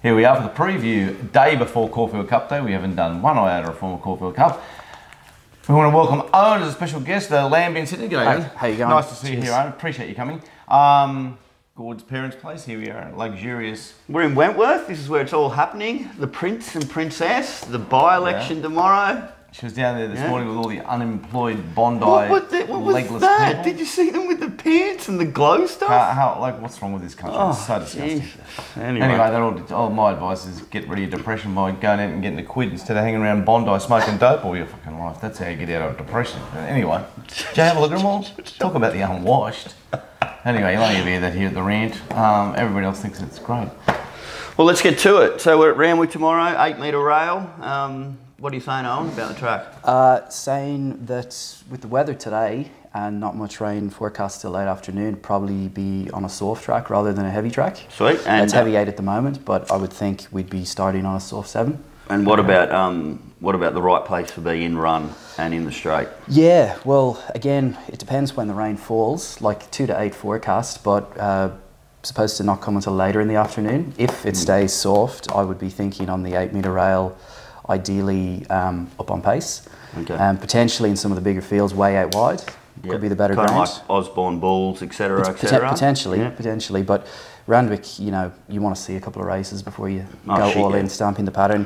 Here we are for the preview, day before Caulfield Cup Day. We haven't done one iota of former Caulfield Cup. We want to welcome Owen as a special guest, the Lamb in Sydney. G'day, Owen. How you going? Nice to see you here, Owen. Appreciate you coming. Gord's parents' place. Here we are, luxurious. We're in Wentworth. This is where it's all happening. The Prince and Princess, the by-election tomorrow. She was down there this morning with all the unemployed Bondi what was legless that? people. Did you see them with the pants and the glow stuff? What's wrong with this country? Oh, it's so disgusting. Jesus. Anyway, my advice is get rid of your depression by going out and getting a quid instead of hanging around Bondi smoking dope all your fucking life. That's how you get out of depression. Anyway, did you have a look at them all? Talk about the unwashed. Anyway, you'll only hear that here at the Rant. Everybody else thinks it's great. Well, let's get to it. So we're at Randwick tomorrow, 8-metre rail. What are you saying, Owen, about the track? Saying that with the weather today and not much rain forecast till late afternoon, probably be on a soft track rather than a heavy track. Sweet. And it's heavy 8 at the moment, but I would think we'd be starting on a soft 7. And what about the right place to be in run and in the straight? Yeah, well, again, it depends when the rain falls, like 2 to 8 forecast, but supposed to not come until later in the afternoon. If it stays soft, I would be thinking on the 8-metre rail, ideally up on pace. Okay. Potentially in some of the bigger fields way out wide. Could be the better ground. Kind of like Osborne Bulls, etc., etc. Potentially, but Randwick, you want to see a couple of races before you go all in, stamping the pattern.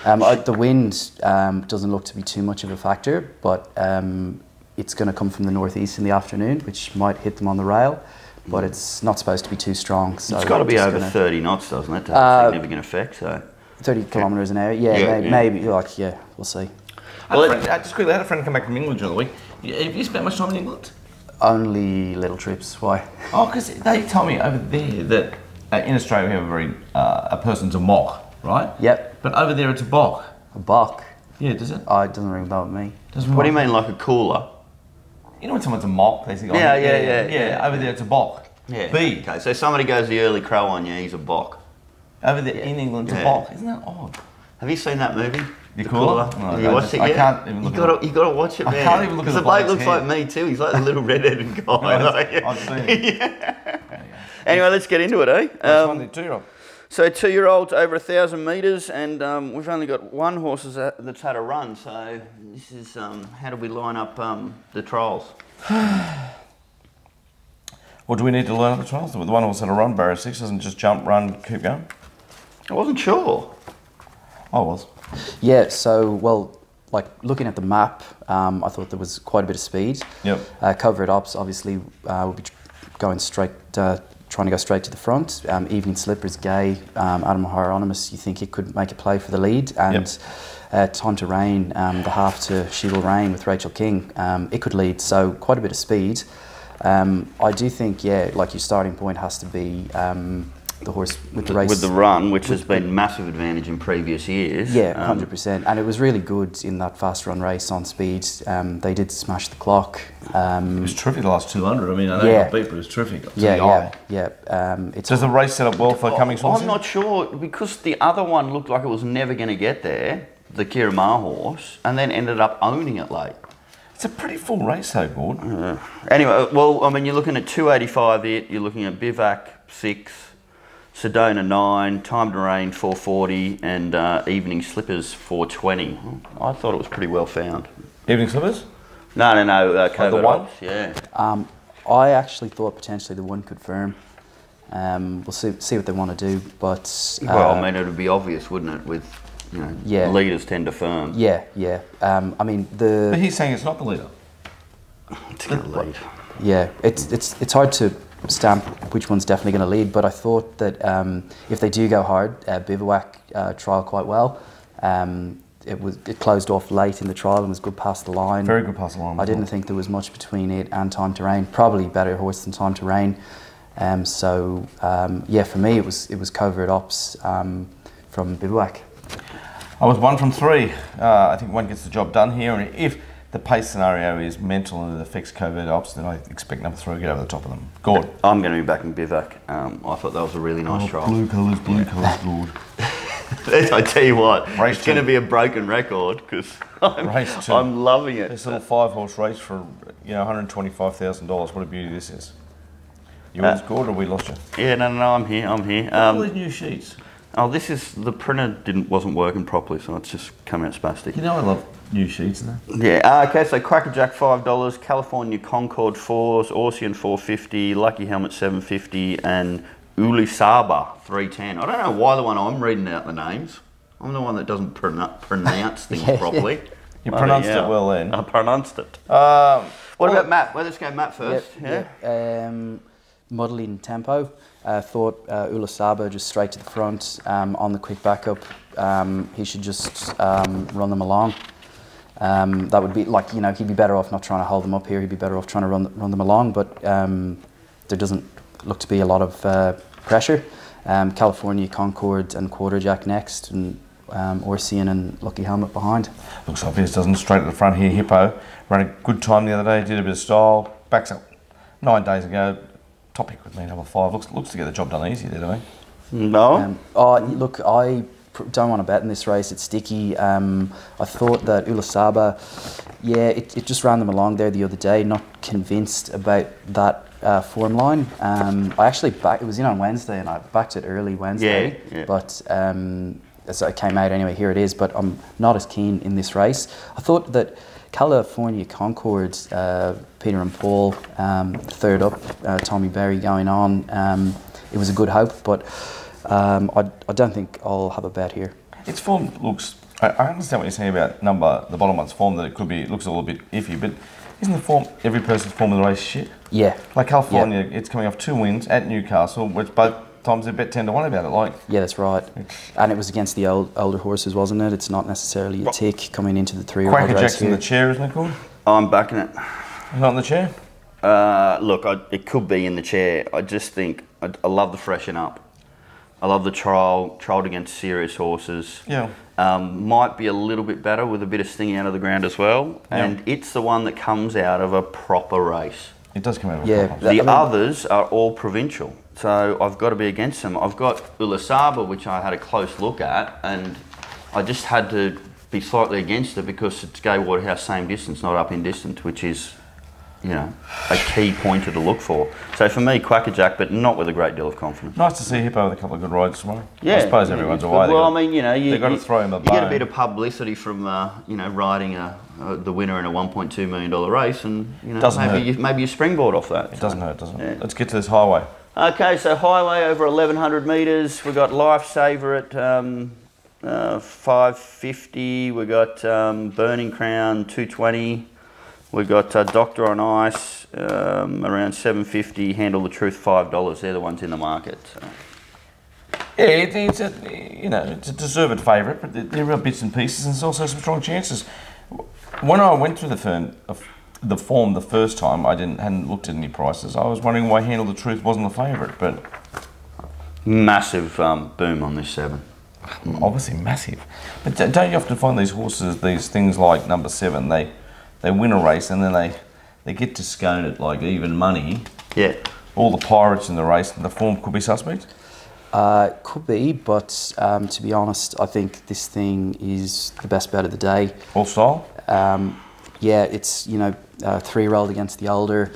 The wind doesn't look to be too much of a factor, but it's going to come from the northeast in the afternoon, which might hit them on the rail, but it's not supposed to be too strong. So it's got to be over 30 knots, doesn't it, to have a significant effect? So 30 kilometres an hour, maybe, we'll see. Just quickly, I had a friend come back from England during the week. Have you spent much time in England? Only little trips. Why? Oh, because they told me over there that in Australia we have a person's a mock, right? Yep. But over there it's a bock. A bock? Yeah, does it? Oh, it doesn't ring a bell with me. What do you mean, like a cooler? You know when someone's a mock, they think, yeah, over there it's a bock. Yeah. B. Okay, so somebody goes the early crow on you, he's a bock. Over there in England it's a bock. Isn't that odd? Have you seen that movie? The Cooler? No, have you watched it yet? I can't even look at it. You got to watch it, man. I can't even look at the bloke looks like me too. He's like a little red-headed guy. I've seen it. Yeah. Anyway, let's get into it, eh? The 2-year-old. So 2-year-olds over 1,000 metres, and we've only got one horse that's had a run. So this is how do we line up the trials? Well, do we need to line up the trials? The one horse had a run, Barrow 6, doesn't just jump, run, keep going? I wasn't sure. I was. Yeah, so, well, like looking at the map, I thought there was quite a bit of speed. Yep. Cover it ups, obviously, will be going straight, trying to go straight to the front. Evening Slippers, Gay, Adam Hieronymus, you think it could make a play for the lead. And Time to Rain, the half to She Will Reign with Rachel King, it could lead. So quite a bit of speed. I do think, like your starting point has to be the horse with the race. With the run, which has been massive advantage in previous years. Yeah, 100%. And it was really good in that fast run race on speed. They did smash the clock. It was terrific the last 200. I mean, I know it got beat, but it was terrific. Does the race set up well for coming horses? I'm not sure, because the other one looked like it was never going to get there, the Kira Ma horse, and then ended up owning it late. It's a pretty full race though, Gord. Anyway, well, I mean, you're looking at 285 it, you're looking at Bivac 6, Sedona 9, Time to Rain 440, and Evening Slippers 420. I thought it was pretty well found. Evening Slippers? No, the one? Yeah. I actually thought potentially the one could firm. We'll see what they want to do, but... well, I mean, it would be obvious, wouldn't it, with... leaders tend to firm. I mean, But he's saying it's not the leader. It's going to lead. Yeah, it's hard to stamp which one's definitely going to lead, but I thought that if they do go hard, Bivouac trial quite well. It closed off late in the trial and was good past the line. Very good past the line. I didn't think there was much between it and Time to Rain. Probably better horse than Time to Rain. For me it was covert ops from Bivouac. I was 1 from 3. I think one gets the job done here, and if the pace scenario is mental and it affects covert ops, then I expect number 3 to get over the top of them. Gord. I'm going to be backing Bivac. I thought that was a really nice trial. Blue colours, Gord. I tell you what, race it's going to be a broken record because I'm loving it. This little 5-horse race for $125,000. What a beauty this is. You all scored or we lost you? Yeah, no, I'm here. All these new sheets. Oh, the printer wasn't working properly, so it's just coming out spastic. You know I love new sheets now. Yeah, okay, so Crackerjack $5, California Concord 4s, Orsian 450, Lucky Helmet 750, and Ulisaba 310. I don't know why the one I'm reading out the names. I'm the one that doesn't pronounce things properly. You pronounced it well then. I pronounced it. What about Matt? Let's go Matt first. Muddling tempo. Thought Ulisaba just straight to the front on the quick backup. He should just run them along. That would be like, he'd be better off not trying to hold them up here. He'd be better off trying to run them along. But there doesn't look to be a lot of pressure. California Concord and Quarterjack next, and Orsian and Lucky Helmet behind. Looks obvious, doesn't? Straight at the front here. Hippo ran a good time the other day. Did a bit of style. Backs up 9 days ago. Topic with me, number 5. Looks to get the job done easy there, doesn't he? No. Look, I don't want to bet in this race. It's sticky. I thought that Ulisaba, it just ran them along there the other day. Not convinced about that form line. I actually it was in on Wednesday, and I backed it early Wednesday. Yeah. But as it came out anyway, here it is. But I'm not as keen in this race. I thought that California Concord, Peter and Paul, third up, Tommy Berry going on. It was a good hope, but I don't think I'll have a bet here. Its form looks. I understand what you're saying about the bottom one's form, that it looks a little bit iffy, but isn't the form, every person's form of the race shit? Yeah. Like California, it's coming off 2 wins at Newcastle, which both times they bet 10 to 1 about it. Yeah, that's right. And it was against the older horses, wasn't it? It's not necessarily a tick coming into the 3-year-old race. Crackerjack's in the chair, isn't it called? I'm backing it. Not in the chair? Look, it could be in the chair. I just think I love the freshen up. I love the trialled against serious horses. Yeah. Might be a little bit better with a bit of stinging out of the ground as well. Yeah. And it's the one that comes out of a proper race. It does come out of a proper race. The others are all provincial. So I've got to be against them. I've got Ulisaba, which I had a close look at, and I just had to be slightly against it because it's Gay Waterhouse same distance, not up in distance, which is, a key pointer to look for. So for me, Quackerjack, but not with a great deal of confidence. Nice to see Hippo with a couple of good rides tomorrow. Yeah, I suppose everyone's away. Well, they've got to throw him a bone. You get a bit of publicity from, riding the winner in a $1.2 million race, and maybe you springboard off that. It doesn't hurt, doesn't it? Let's get to this highway. Okay, so highway over 1,100 metres. We've got Lifesaver at 550. We've got Burning Crown 220. We've got Doctor on Ice around 750. Handle the Truth $5. They're the ones in the market. So. Yeah, it's a deserved favourite, but there are bits and pieces, and there's also some strong chances. When I went through the form the first time, I hadn't looked at any prices. I was wondering why Handle the Truth wasn't the favourite, but massive boom on this 7. Obviously massive, but don't you often find these horses, these things like number 7, they win a race and then they get to scone it like even money. Yeah. All the pirates in the race, and the form could be suspect. Could be, but to be honest, I think this thing is the best bet of the day. All style. Yeah, it's 3-year-old against the older.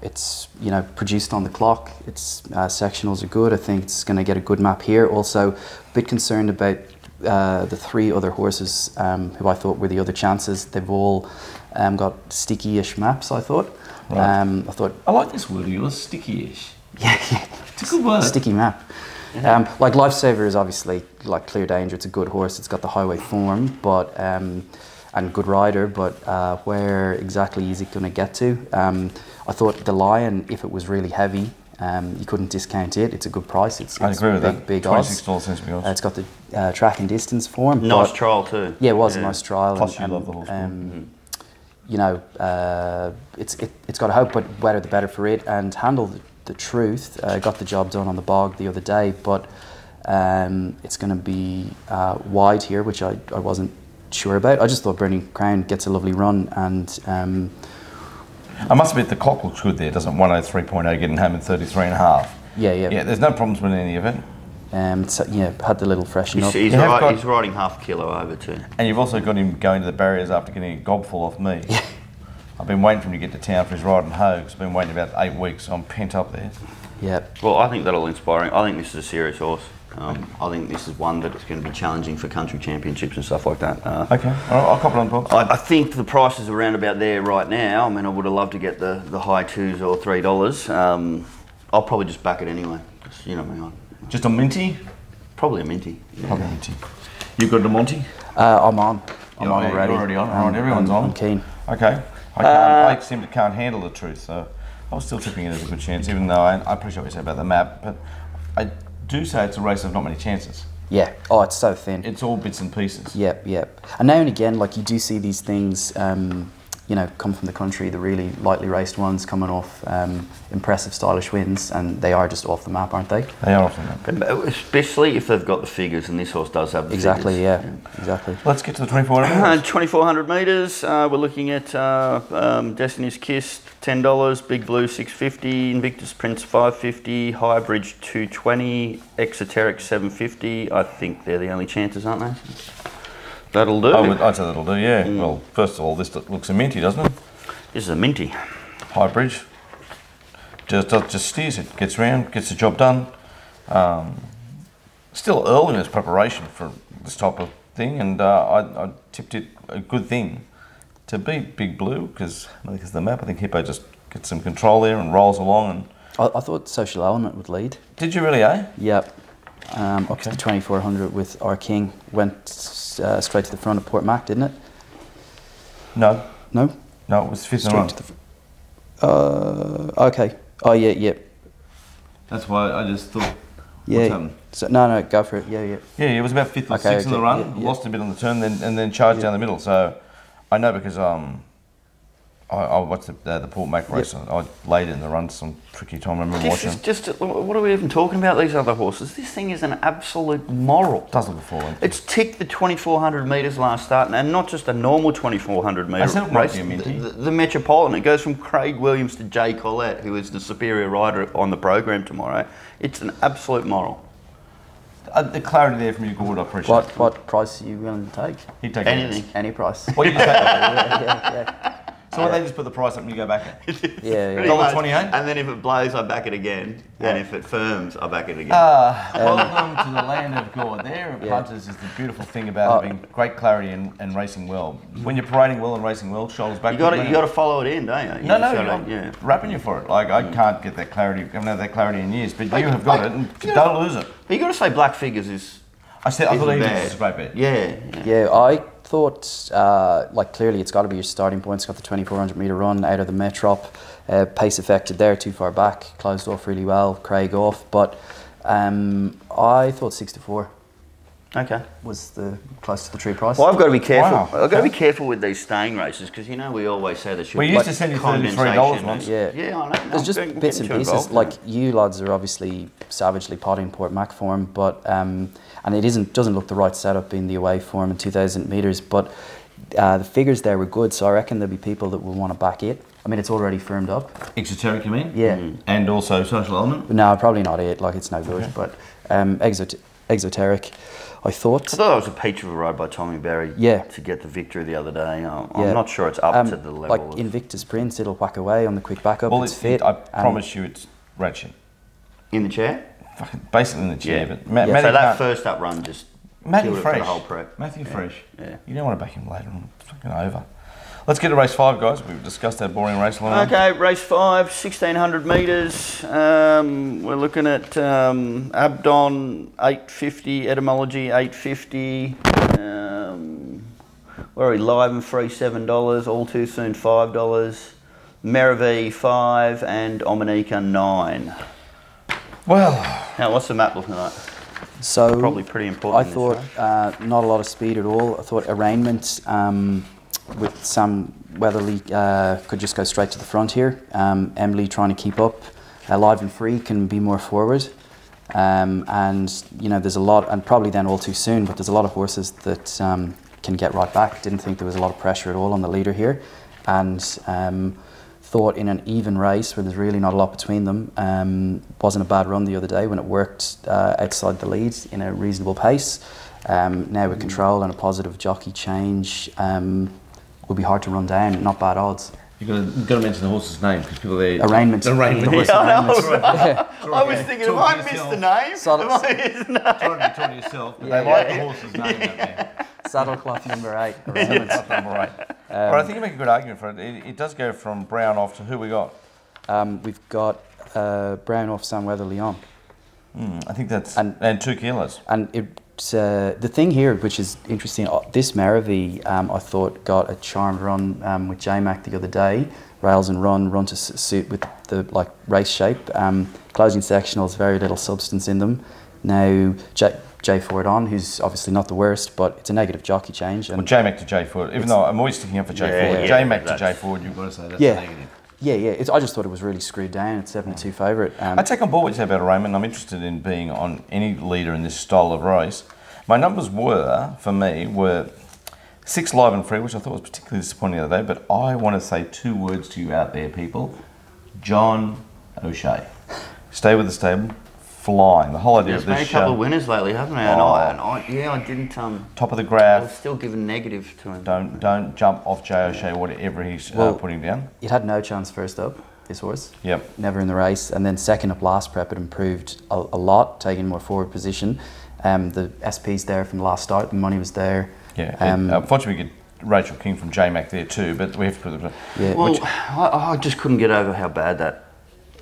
It's produced on the clock. Its sectionals are good. I think it's going to get a good map here. Also, a bit concerned about the 3 other horses who I thought were the other chances. They've all got sticky-ish maps, I thought. Right. I like this word, sticky-ish. Yeah. It's a good word. Sticky map. Yeah. Like Lifesaver is obviously like Clear Danger. It's a good horse. It's got the highway form, but and good rider. But where exactly is it going to get to? I thought the Lion, if it was really heavy, you couldn't discount it. It's a good price. It's agree with that. Big odds. $26 seems to be odds. It's got the track and distance form. Nice trial too. Yeah, it was a nice trial. Plus, you love the horse. It's got a hope, but whether the better for it, and Handle the Truth got the job done on the bog the other day, but it's going to be wide here, which I wasn't sure about. I just thought Burning Crown gets a lovely run, and I must admit the clock looks good there, doesn't it? 103.0 getting home in 33.5. Yeah. There's no problems with any of it. Had the little freshen up. He's riding half a kilo over too. And you've also got him going to the barriers after getting a gobful off me. I've been waiting for him to get to town for his ride and hoe. I've been waiting about 8 weeks, so I'm pent up there. Yeah. Well, I think that'll inspire. I think this is a serious horse. I think this is one that's going to be challenging for country championships and stuff like that. Okay, all right, I'll copy on Bob. I think the price is around about there right now. I mean, I would have loved to get the high $2s or $3. I'll probably just back it anyway. You know me, Just a minty? Probably a minty. Yeah. Probably a minty. You got the Monty? I'm on. I'm on You're already. already on. Right, everyone's on. I'm keen. Okay. I seem to can't handle the truth, so I was still tipping it as a good chance, even though I appreciate what you said about the map, but I do say it's a race of not many chances. Yeah. Oh, it's so thin. It's all bits and pieces. Yep, yep. And now and again, like you do see these things, you know, come from the country, the really lightly raced ones coming off impressive, stylish wins, and they are just off the map, aren't they? They are off the map. Especially if they've got the figures, and this horse does have the Exactly, figures. yeah, exactly. Let's get to the 2400. 2400 metres, we're looking at Destiny's Kiss, $10, Big Blue $6.50, Invictus Prince $5.50, High Bridge $2.20, Exoteric $7.50. I think they're the only chances, aren't they? That'll do. I'd say that'll do, yeah. Well, first of all, this looks a minty, doesn't it? This is a minty. High Bridge. Just steers it, gets round, gets the job done. Still early in its preparation for this type of thing, and I tipped it a good thing to beat Big Blue because of the map. I think Hippo just gets some control there and rolls along. And I thought Social Element would lead. did you really, eh? Yep. Up to the 2400 with our King. Went straight to the front of Port Mac, didn't it? No. No? No, it was fifth in a run. Okay. Oh, yeah, yeah. That's why I just thought, Yeah. what's happened? So, no, go for it. Yeah, yeah. Yeah, it was about fifth or Okay, sixth in the okay, run. yeah, yeah. Lost a bit on the turn, and then charged down the middle. So I know because I watched the Port Mac race. I laid it in the run some tricky time. I remember watching. This is just, what are we even talking about, these other horses? This thing is an absolute moral. Does look a full length. It's ticked the 2400 metres last start, and not just a normal 2400 metre I said it might race, be a minty. the Metropolitan. It goes from Craig Williams to Jay Collette, who is the superior rider on the program tomorrow. It's an absolute moral. The clarity there from you, Gord, I appreciate. What price are you willing to take? He'd take Anything. Any price. What did you say? Yeah. So what, they just put the price up and you go back at? Yeah, Pretty yeah. much. $1.28? And then if it blows, I back it again. Yeah. And if it firms, I back it again. Welcome to the land of God. There at Yeah. Punters is the beautiful thing about having great clarity and racing well. When you're parading well and racing well, shoulders back. you got to follow it in, don't you? No, Yeah. I'm rapping you for it. Like, I can't get that clarity, I haven't had that clarity in years, but you have got it, and don't lose it. But you got to say Black Figures is. I believe bad. this is a great bet. Yeah. Yeah, I thought, like, clearly it's got to be your starting point. It's got the 2400 metre run out of the Metrop. Pace affected there, too far back. Closed off really well, Craig off. But I thought 6-4 Okay. was the close to the true price. Well, I've got to be careful. Wow, I've got to be okay. careful with these staying races because we always say there should We be used to send you $33 once. Yeah. Yeah, I know. There's just I'm bits getting and too pieces. involved. Like, you lads are obviously savagely potting Port Mac form, but and it doesn't look the right setup in the away form in 2000 metres. But the figures there were good, so I reckon there'll be people that will want to back it. I mean, it's already firmed up. Exoteric, you mean? Yeah. And also Social Element? No, probably not it. Like, it's no good. Okay. But Exoteric, I thought. I thought it was a peach of a ride by Tommy Berry Yeah. to get the victory the other day. I'm Yeah. not sure it's up to the level Like of... Invictus Prince, it'll whack away on the quick backup. Well, it's fit. I promise you it's ratchet. In the chair? Fucking basically in the chair, Yeah. but Yeah. Matty So that can't- first up run just Matthew killed it for Fresh. the whole prep. Matthew Fresh. Yeah. You don't want to back him later on. It's fucking over. Let's get to race 5, guys. We've discussed that boring race line. Okay, race 5, 1600 metres. We're looking at Abdon 850, Etymology 850. Where are we? Live and free $7, All Too Soon $5, Meravi 5, and Omanika 9. Well, Now, what's the map looking like? So Probably pretty important. I in thought this race. not a lot of speed at all. I thought arraignment with Sam Weatherly could just go straight to the front here. Emily trying to keep up. Live and Free can be more forward. And, you know, there's a lot, and probably then All Too Soon, but there's a lot of horses that can get right back. Didn't think there was a lot of pressure at all on the leader here. And thought in an even race where there's really not a lot between them, wasn't a bad run the other day when it worked outside the lead in a reasonable pace. Now with control and a positive jockey change, will be hard to run down. Not bad odds. You've got to mention the horse's name because people there. Arraignment. Arraignment. The horse arraignment. I was thinking, have I missed the name? Saddle- Have I missed the name? Trying to be talking to yourself, but they like the horse's name, don't they? Saddlecloth number 8. Arraignment. That's number 8. But I think you make a good argument for it. It does go from Brown off to who we got. We've got Brown off Sam Weather Leon. I think that's and 2 kilos. And it's the thing here, which is interesting. This Maravi, I thought got a charmed run with J-Mac the other day. Rails and run to suit with the race shape. Closing sectionals, very little substance in them. Now J Ford on, who's obviously not the worst, but it's a negative jockey change. And well, J-Mac to J Ford, even though I'm always sticking up for J Ford. J-Mac to J Ford, you've got to say that's a negative. Yeah. I just thought it was really screwed down. It's 7-2 favourite. I take on board what you say about Raymond. I'm interested in being on any leader in this style of race. My numbers for me were 6 live and free, which I thought was particularly disappointing the other day, but I want to say 2 words to you out there, people. John O'Shea. Stay with the stable. Flying. The whole idea of this show. There's been a couple of winners lately, haven't there? I didn't. Top of the I graph. was still giving negative to him. Don't jump off J O'Shea, whatever he's putting down. It had no chance first up, this horse. Yep. Never in the race. And then second up last prep, it improved a lot, taking more forward position. The SP's there from the last start, the money was there. Yeah. Unfortunately, we get Rachel King from J-Mac there too, but we have to put the... Yeah. Well, I just couldn't get over how bad that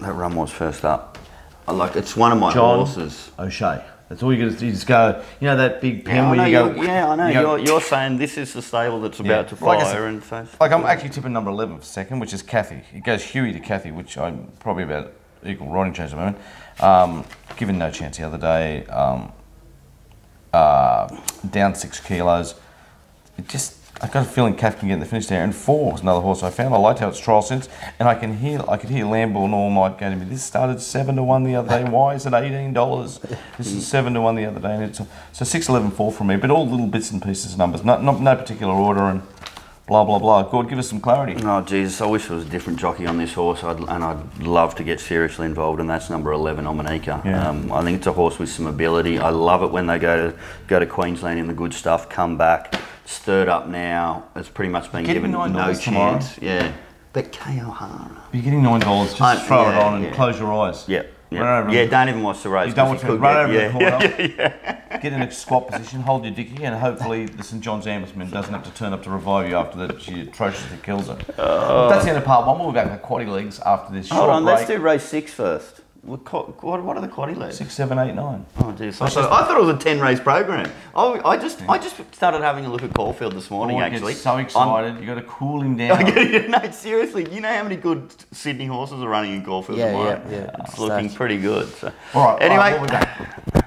run was first up. It's one of my horses. O'Shea. That's all you got to do. You just go, you know, that big pen where you go... I know. You're saying this is the stable that's about to fire. I'm actually tipping number 11 for second, which is Kathy. It goes Huey to Kathy, which I'm probably about equal riding change at the moment. Given no chance the other day. Down 6 kilos. I got a feeling Kath can get in the finish there. And 4 was another horse I found. I liked how it's trial since, and I could hear Lamborn all night going to me. This started 7-1 the other day. Why is it $18? This is 7-1 the other day, and it's so 6, 11, 4 from me. But all little bits and pieces of numbers, no particular order, and blah blah blah. Gord, give us some clarity. Oh Jesus, I wish there was a different jockey on this horse, I'd love to get seriously involved, and that's number 11, Omanika. I think it's a horse with some ability. I love it when they go to Queensland in the good stuff, come back. Stirred up now. It's pretty much been given no chance. Yeah. But K. O'Hara. You're getting $9. Just throw it on and close your eyes. Yeah. Don't even watch the race. You don't want to run over the corner. Get in a squat position, hold your dicky, and hopefully the St John's Ambusman doesn't have to turn up to revive you after that she atrociously kills her. That's the end of part 1. We'll be back with quaddy legs after this short break. Hold on, let's do race 6 first. What are the quaddy legs? 6, 7, 8, 9. Oh, geez. I thought it was a 10 race program. I just started having a look at Caulfield this morning. Actually, gets so excited. You got to cool him down. No, seriously. You know how many good Sydney horses are running in Caulfield tomorrow? Yeah. It's looking pretty good. So. All right. Anyway. We'll be back.